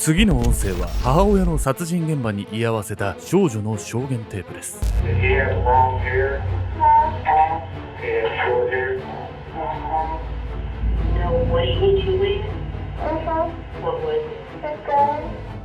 次の音声は母親の殺人現場に居合わせた少女の証言テープです。Did he have long hair? He had short hair? No, what he hit you with? What was it?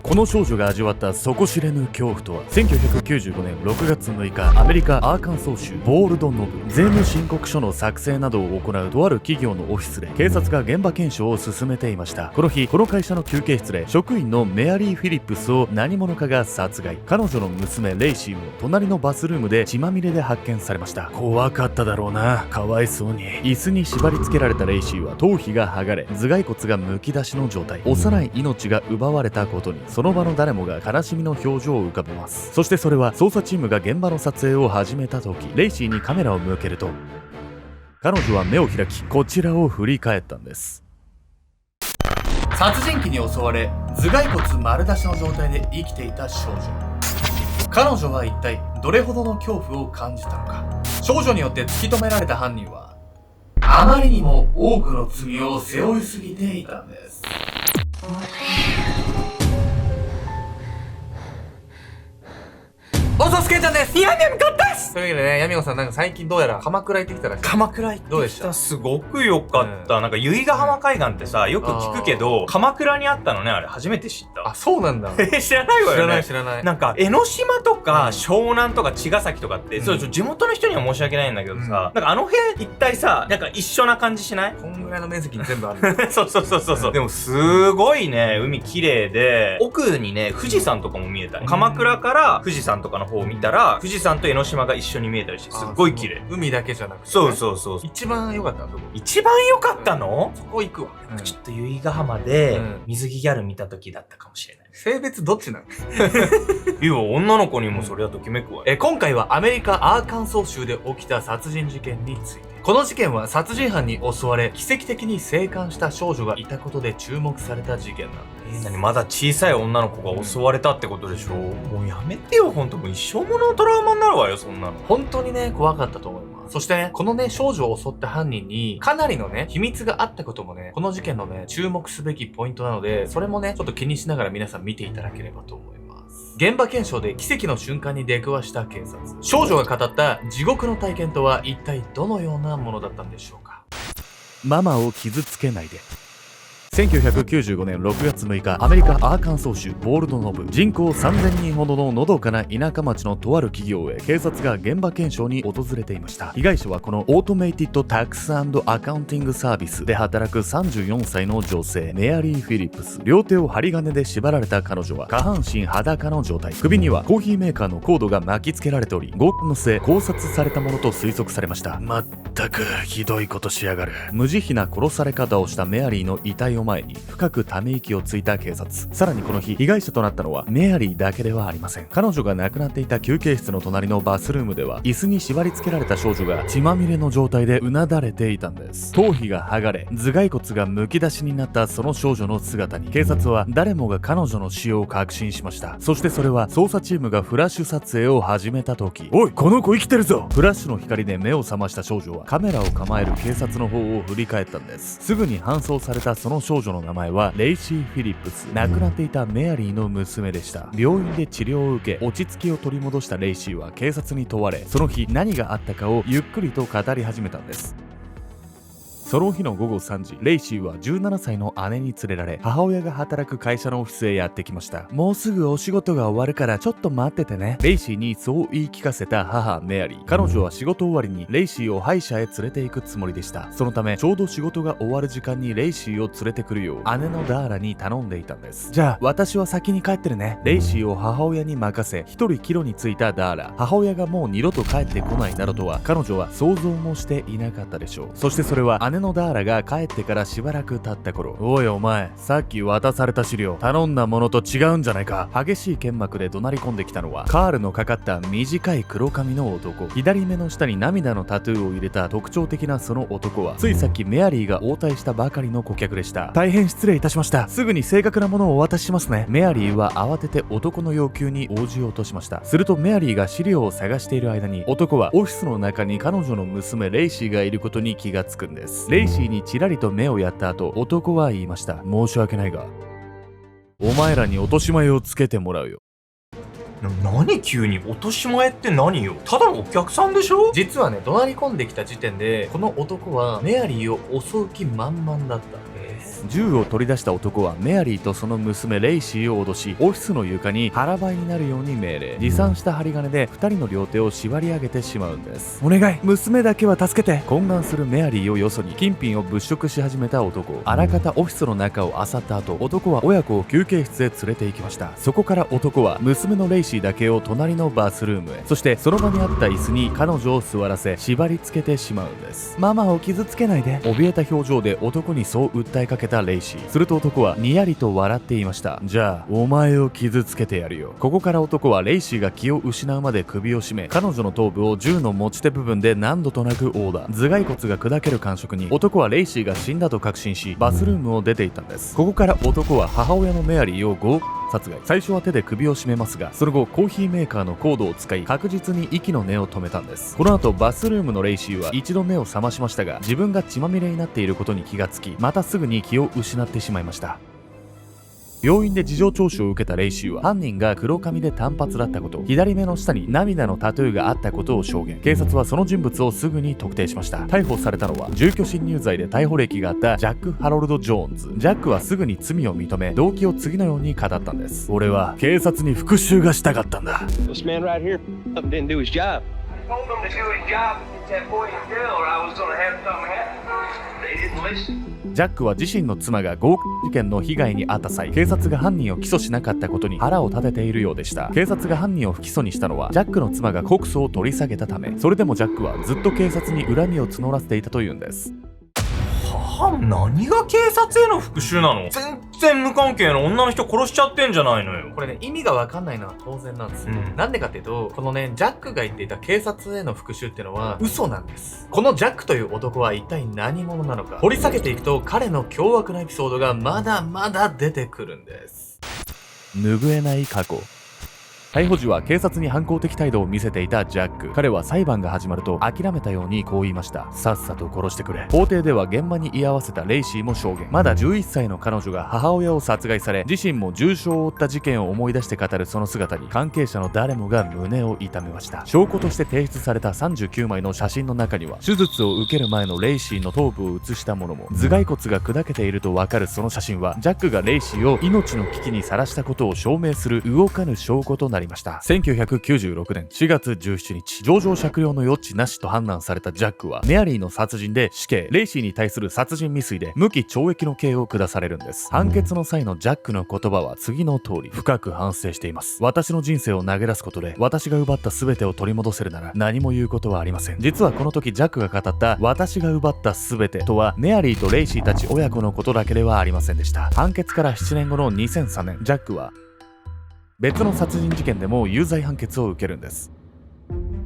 この少女が味わった底知れぬ恐怖とは、1995年6月6日、アメリカアーカンソー州ボールドノブ税務申告書の作成などを行うとある企業のオフィスで警察が現場検証を進めていました。この日、この会社の休憩室で職員のメアリー・フィリップスを何者かが殺害。彼女の娘レイシーも隣のバスルームで血まみれで発見されました。怖かっただろうな。かわいそうに。椅子に縛り付けられたレイシーは頭皮が剥がれ、頭蓋骨がむき出しの状態。幼い命が奪われたことにその場の誰もが悲しみの表情を浮かべます。そしてそれは捜査チームが現場の撮影を始めた時、レイシーにカメラを向けると、彼女は目を開き、こちらを振り返ったんです。殺人鬼に襲われ、頭蓋骨丸出しの状態で生きていた少女。彼女は一体どれほどの恐怖を感じたのか。少女によって突き止められた犯人はあまりにも多くの罪を背負いすぎていたんです。おそすけんちゃんです。いや、でもよかったっす。というわけでね、ヤミゴさんなんか最近どうやら鎌倉行ってきたらしい。鎌倉行ってきた。どうでした？すごく良かった。なんか由比ヶ浜海岸ってさ、よく聞くけど、鎌倉にあったのね、あれ初めて知った。あ、そうなんだ。知らないわよね。知らない。なんか江ノ島とか湘南とか茅ヶ崎とかって、そう地元の人には申し訳ないんだけどさ、なんかあの辺一体さ、なんか一緒な感じしない？こんぐらいの面積に全部ある。そう。でもすごいね、海綺麗で、奥にね、富士山とかも見えた。鎌倉から富士山とかの方を見たら、富士山と江ノ島が一緒に見えたりして、すっごい綺麗。海だけじゃなくて、そう。一番良かったのどこ？一番良かったの？そこ行くわ。ちょっと由比ヶ浜で水着ギャル見た時だったかもしれない。性別どっちなの？いや、女の子にもそれはときめくわ。今回はアメリカアーカンソー州で起きた殺人事件について。この事件は殺人犯に襲われ奇跡的に生還した少女がいたことで注目された事件なんです。何、まだ小さい女の子が襲われたってことでしょ？もうやめてよ、ほんと。もう一生もののトラウマになるわよ、そんなの。本当にね、怖かったと思います。そしてね、このね、少女を襲った犯人にかなりのね、秘密があったこともね、この事件のね、注目すべきポイントなので、それもね、ちょっと気にしながら皆さん見ていただければと思います。現場検証で奇跡の瞬間に出くわした警察。少女が語った地獄の体験とは一体どのようなものだったんでしょうか。ママを傷つけないで。1995年6月6日、アメリカアーカンソー州ボールドノブ人口3000人ほどののどかな田舎町のとある企業へ警察が現場検証に訪れていました。被害者はこのオートメイティッドタックス&アカウンティングサービスで働く34歳の女性メアリー・フィリップス。両手を針金で縛られた彼女は下半身裸の状態、首にはコーヒーメーカーのコードが巻き付けられており、強盗の末絞殺されたものと推測されました。まったくひどいことしやがる。無慈悲な殺され方をしたメアリーの遺体を前に深くため息をついた警察。さらにこの日、被害者となったのはメアリーだけではありません。彼女が亡くなっていた休憩室の隣のバスルームでは、椅子に縛り付けられた少女が血まみれの状態でうなだれていたんです。頭皮が剥がれ、頭蓋骨がむき出しになったその少女の姿に、警察は誰もが彼女の死を確信しました。そしてそれは捜査チームがフラッシュ撮影を始めた時、おい、この子生きてるぞ。フラッシュの光で目を覚ました少女はカメラを構える警察の方を振り返ったんです。すぐに搬送されたその少女の名前はレイシー・フィリップス。亡くなっていたメアリーの娘でした。病院で治療を受け落ち着きを取り戻したレイシーは警察に問われ、その日何があったかをゆっくりと語り始めたんです。その日の午後3時、レイシーは17歳の姉に連れられ、母親が働く会社のオフィスへやってきました。もうすぐお仕事が終わるからちょっと待っててね。レイシーにそう言い聞かせた母メアリー。彼女は仕事終わりにレイシーを歯医者へ連れて行くつもりでした。そのためちょうど仕事が終わる時間にレイシーを連れてくるよう姉のダーラに頼んでいたんです。じゃあ私は先に帰ってるね。レイシーを母親に任せ、一人帰路に着いたダーラ。母親がもう二度と帰ってこないなどとは彼女は想像もしていなかったでしょう。そしてそれは姉のダーラが帰ってからしばらく経った頃、おいお前、さっき渡された資料頼んだものと違うんじゃないか。激しい剣幕で怒鳴り込んできたのはカールのかかった短い黒髪の男。左目の下に涙のタトゥーを入れた特徴的なその男はついさっきメアリーが応対したばかりの顧客でした。大変失礼いたしました。すぐに正確なものをお渡ししますね。メアリーは慌てて男の要求に応じようとしました。するとメアリーが資料を探している間に、男はオフィスの中に彼女の娘レイシーがいることに気がつくんです。レイシーにちらりと目をやった後、男は言いました。申し訳ないがお前らに落とし前をつけてもらうよ。何急に落とし前って何よ。ただのお客さんでしょ。実はね、怒鳴り込んできた時点で、この男はメアリーを襲う気満々だったんです。銃を取り出した男はメアリーとその娘レイシーを脅し、オフィスの床に腹ばいになるように命令。持参した針金で2人の両手を縛り上げてしまうんです。お願い、娘だけは助けて。懇願するメアリーをよそに金品を物色し始めた男。あらかたオフィスの中を漁った後、男は親子を休憩室へ連れて行きました。そこから男は娘のレイシーだけを隣のバスルームへ、そしてその場にあった椅子に彼女を座らせ縛り付けてしまうんです。ママを傷つけないで。怯えた表情で男にそう訴えかけたレイシー。すると男はにやりと笑っていました。じゃあお前を傷つけてやるよ。ここから男はレイシーが気を失うまで首を絞め、彼女の頭部を銃の持ち手部分で何度となく殴打。頭蓋骨が砕ける感触に男はレイシーが死んだと確信し、バスルームを出ていったんです。ここから男は母親のメアリーを殺害。最初は手で首を絞めますが、その後コーヒーメーカーのコードを使い確実に息の根を止めたんです。この後バスルームのレイシーは一度目を覚ましましたが、自分が血まみれになっていることに気がつき、またすぐに気を失ってしまいました。病院で事情聴取を受けたレイシーは犯人が黒髪で短髪だったこと、左目の下に涙のタトゥーがあったことを証言。警察はその人物をすぐに特定しました。逮捕されたのは住居侵入罪で逮捕歴があったジャック・ハロルド・ジョーンズ。ジャックはすぐに罪を認め、動機を次のように語ったんです。俺は警察に復讐がしたかったんだ。 This man right here didn't do his job. Told them to do his job and get that boy in jail or I was gonna have something happen. They didn't listen. ジャックは自身の妻が強姦事件の被害に遭った際、警察が犯人を起訴しなかったことに腹を立てているようでした。警察が犯人を不起訴にしたのはジャックの妻が告訴を取り下げたため。それでもジャックはずっと警察に恨みを募らせていたというんです。何が警察への復讐なの。全然無関係の女の人殺しちゃってんじゃないのよ。これね、意味がわかんないのは当然なんですよ。うんなんでかっていうと、このね、ジャックが言っていた警察への復讐ってのは嘘なんです。このジャックという男は一体何者なのか、掘り下げていくと彼の凶悪なエピソードがまだまだ出てくるんです。拭えない過去。逮捕時は警察に反抗的態度を見せていたジャック。彼は裁判が始まると諦めたようにこう言いました。さっさと殺してくれ。法廷では現場に居合わせたレイシーも証言。まだ11歳の彼女が母親を殺害され、自身も重傷を負った事件を思い出して語るその姿に関係者の誰もが胸を痛めました。証拠として提出された39枚の写真の中には、手術を受ける前のレイシーの頭部を写したものも、頭蓋骨が砕けているとわかるその写真は、ジャックがレイシーを命の危機にさらしたことを証明する動かぬ証拠となりました。1996年4月17日、情状酌量の余地なしと判断されたジャックは、メアリーの殺人で死刑、レイシーに対する殺人未遂で無期懲役の刑を下されるんです。判決の際のジャックの言葉は次の通り。深く反省しています。私の人生を投げ出すことで、私が奪った全てを取り戻せるなら、何も言うことはありません。実はこの時ジャックが語った私が奪った全てとは、メアリーとレイシーたち親子のことだけではありませんでした。判決から7年後の2003年、ジャックは別の殺人事件でも有罪判決を受けるんです。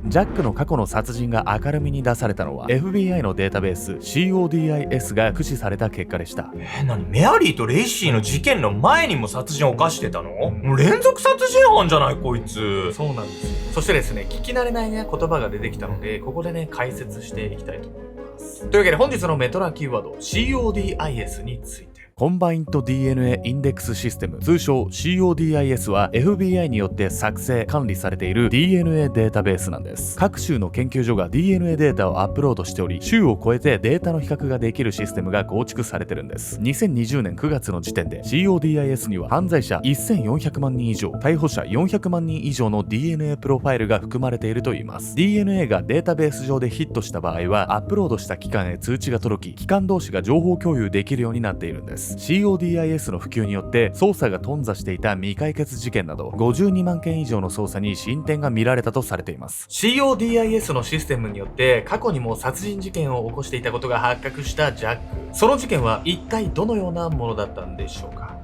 ジャックの過去の殺人が明るみに出されたのは FBI のデータベース CODIS が駆使された結果でした。何、メアリーとレイシーの事件の前にも殺人を犯してたの？もう連続殺人犯じゃないこいつ。そうなんですよ。そしてですね、聞き慣れないね言葉が出てきたので、ここでね解説していきたいと思います。というわけで本日のメトラキーワード CODIS について。コンバインド DNA インデックスシステム、通称 CODIS は FBI によって作成・管理されている DNA データベースなんです。各州の研究所が DNA データをアップロードしており、州を超えてデータの比較ができるシステムが構築されてるんです。2020年9月の時点で CODIS には犯罪者1400万人以上、逮捕者400万人以上の DNA プロファイルが含まれているといいます。DNA がデータベース上でヒットした場合は、アップロードした機関へ通知が届き、機関同士が情報共有できるようになっているんです。CODIS の普及によって捜査が頓挫していた未解決事件など52万件以上の捜査に進展が見られたとされています。 CODIS のシステムによって過去にも殺人事件を起こしていたことが発覚したジャック。その事件は一体どのようなものだったんでしょうか。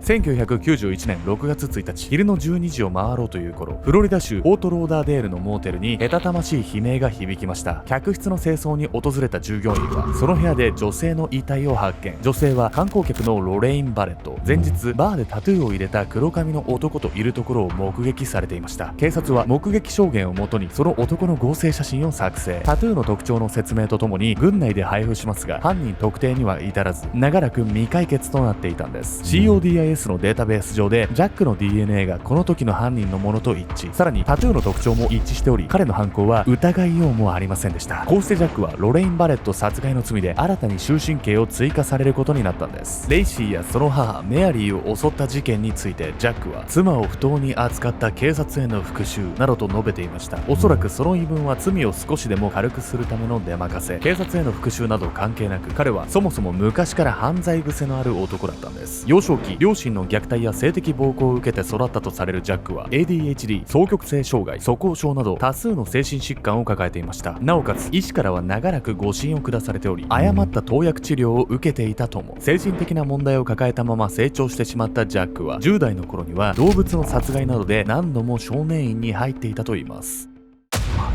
1991年6月1日、昼の12時を回ろうという頃、フロリダ州フォートローダーデールのモーテルにけたたましい悲鳴が響きました。客室の清掃に訪れた従業員はその部屋で女性の遺体を発見。女性は観光客のロレイン・バレット。前日バーでタトゥーを入れた黒髪の男といるところを目撃されていました。警察は目撃証言をもとにその男の合成写真を作成。タトゥーの特徴の説明とともに軍内で配布しますが、犯人特定には至らず長らく未解決となっていたんです。 CODIS のデータベース上でジャックの DNA がこの時の犯人のものと一致。さらにタトゥーの特徴も一致しており、彼の犯行は疑いようもありませんでした。こうしてジャックはロレイン・バレット殺害の罪で新たに終身刑を追加されることになったんです。レイシーやその母メアリーを襲った事件についてジャックは妻を不当に扱った警察への復讐などと述べていました。おそらくその言い分は罪を少しでも軽くするための出任せ。警察への復讐など関係なく、彼はそもそも昔から犯罪癖のある男だったんです。幼少期、両親の虐待や性的暴行を受けて育ったとされるジャックは ADHD、双極性障害、素行症など多数の精神疾患を抱えていました。なおかつ医師からは長らく誤診を下されており、誤った投薬治療を受けていたとも。精神的な問題を抱えたまま成長してしまったジャックは10代の頃には動物の殺害などで何度も少年院に入っていたといいます。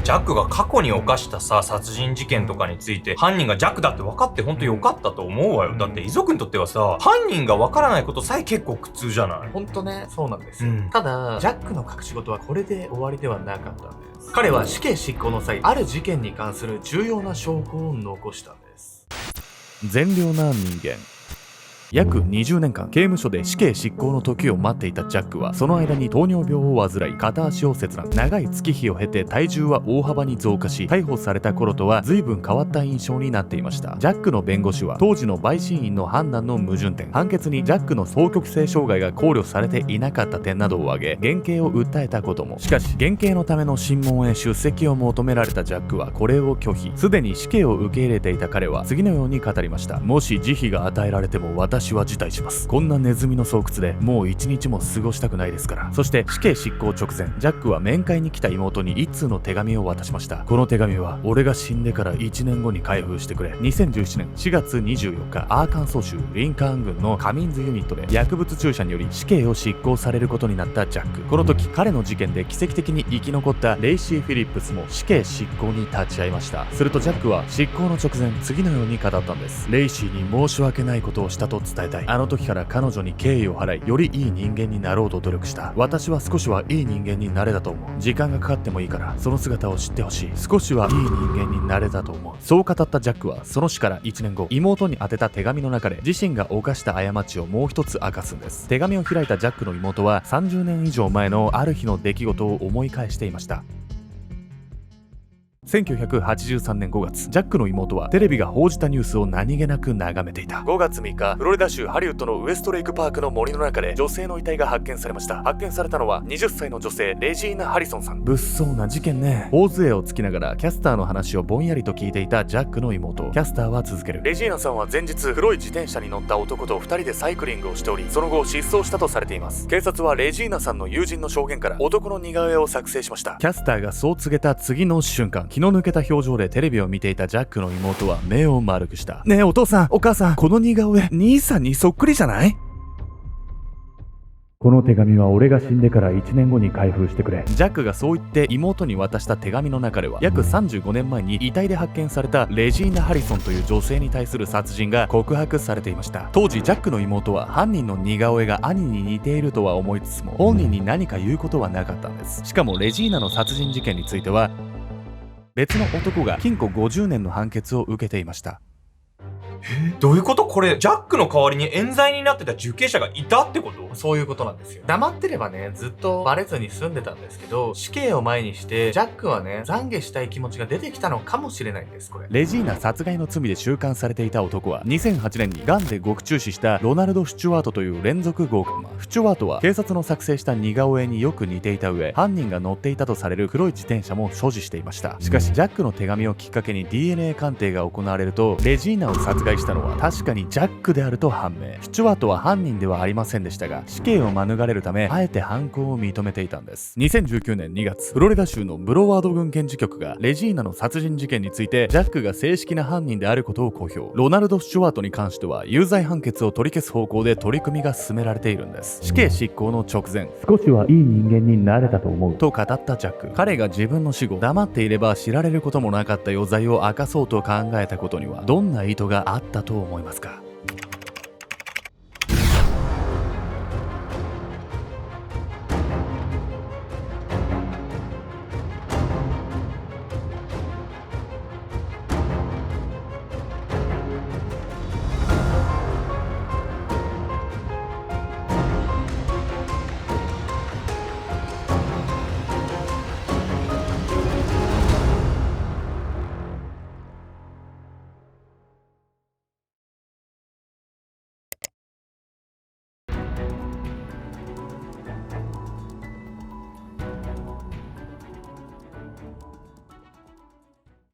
ジャックが過去に犯したさ、殺人事件とかについて犯人がジャックだって分かって本当に良かったと思うわよ。だって遺族にとってはさ、犯人が分からないことさえ結構苦痛じゃない？ほんとね、そうなんですよ。うんただジャックの隠し事はこれで終わりではなかったんです。彼は死刑執行の際、ある事件に関する重要な証拠を残したんです。善良な人間。約20年間刑務所で死刑執行の時を待っていたジャックはその間に糖尿病を患い片足を切断。長い月日を経て体重は大幅に増加し、逮捕された頃とは随分変わった印象になっていました。ジャックの弁護士は当時の陪審員の判断の矛盾点、判決にジャックの双極性障害が考慮されていなかった点などを挙げ減刑を訴えたことも。しかし減刑のための審問へ出席を求められたジャックはこれを拒否。すでに死刑を受け入れていた彼は次のように語りました。もし慈悲が与えられても私は辞退します。こんなネズミの巣窟でもう一日も過ごしたくないですから。そして死刑執行直前、ジャックは面会に来た妹に一通の手紙を渡しました。この手紙は俺が死んでから1年後に開封してくれ。2017年4月24日、アーカンソー州リンカーン郡のカミンズユニットで薬物注射により死刑を執行されることになったジャック。この時彼の事件で奇跡的に生き残ったレイシー・フィリップスも死刑執行に立ち会いました。するとジャックは執行の直前、次のように語ったんです。レイシーに申し訳ないことをしたと伝えたい。あの時から彼女に敬意を払い、よりいい人間になろうと努力した。私は少しはいい人間になれたと思う。時間がかかってもいいからその姿を知ってほしい。少しはいい人間になれたと思う。そう語ったジャックはその死から1年後、妹に宛てた手紙の中で自身が犯した過ちをもう一つ明かすんです。手紙を開いたジャックの妹は30年以上前のある日の出来事を思い返していました。1983年5月、ジャックの妹はテレビが報じたニュースを何気なく眺めていた。5月3日、フロリダ州ハリウッドのウエストレイクパークの森の中で女性の遺体が発見されました。発見されたのは20歳の女性レジーナ・ハリソンさん。物騒な事件ね。頬杖をつきながらキャスターの話をぼんやりと聞いていたジャックの妹。キャスターは続ける。レジーナさんは前日黒い自転車に乗った男と2人でサイクリングをしており、その後失踪したとされています。警察はレジーナさんの友人の証言から男の似顔絵を作成しました。キャスターがそう告げた次の瞬間、気の抜けた表情でテレビを見ていたジャックの妹は目を丸くした。ねえお父さん、お母さん、この似顔絵兄さんにそっくりじゃない？この手紙は俺が死んでから1年後に開封してくれ。ジャックがそう言って妹に渡した手紙の中では、約35年前に遺体で発見されたレジーナ・ハリソンという女性に対する殺人が告白されていました。当時ジャックの妹は犯人の似顔絵が兄に似ているとは思いつつも、本人に何か言うことはなかったんです。しかもレジーナの殺人事件については別の男が禁錮50年の判決を受けていました。どういうこと？これジャックの代わりに冤罪になってた受刑者がいたってこと？そういうことなんですよ。黙ってればね、ずっとバレずに済んでたんですけど、死刑を前にしてジャックはね、懺悔したい気持ちが出てきたのかもしれないんです。これレジーナ殺害の罪で収監されていた男は2008年に癌で獄中死したロナルド・スチュワートという連続強姦魔。スチュワートは警察の作成した似顔絵によく似ていた上、犯人が乗っていたとされる黒い自転車も所持していました。しかしジャックの手紙をきっかけに DNA 鑑定が行われると、レジーナを殺害罪したのは確かにジャックであると判明。スチュワートは犯人ではありませんでしたが、死刑を免れるためあえて犯行を認めていたんです。2019年2月、フロリダ州のブロワード郡検事局がレジーナの殺人事件についてジャックが正式な犯人であることを公表。ロナルド・スチュワートに関しては有罪判決を取り消す方向で取り組みが進められているんです。死刑執行の直前、少しはいい人間になれたと思うと語ったジャック。彼が自分の死後黙っていれば知られることもなかった余罪を明かそうと考えたことにはどんな意図があったと思いますか？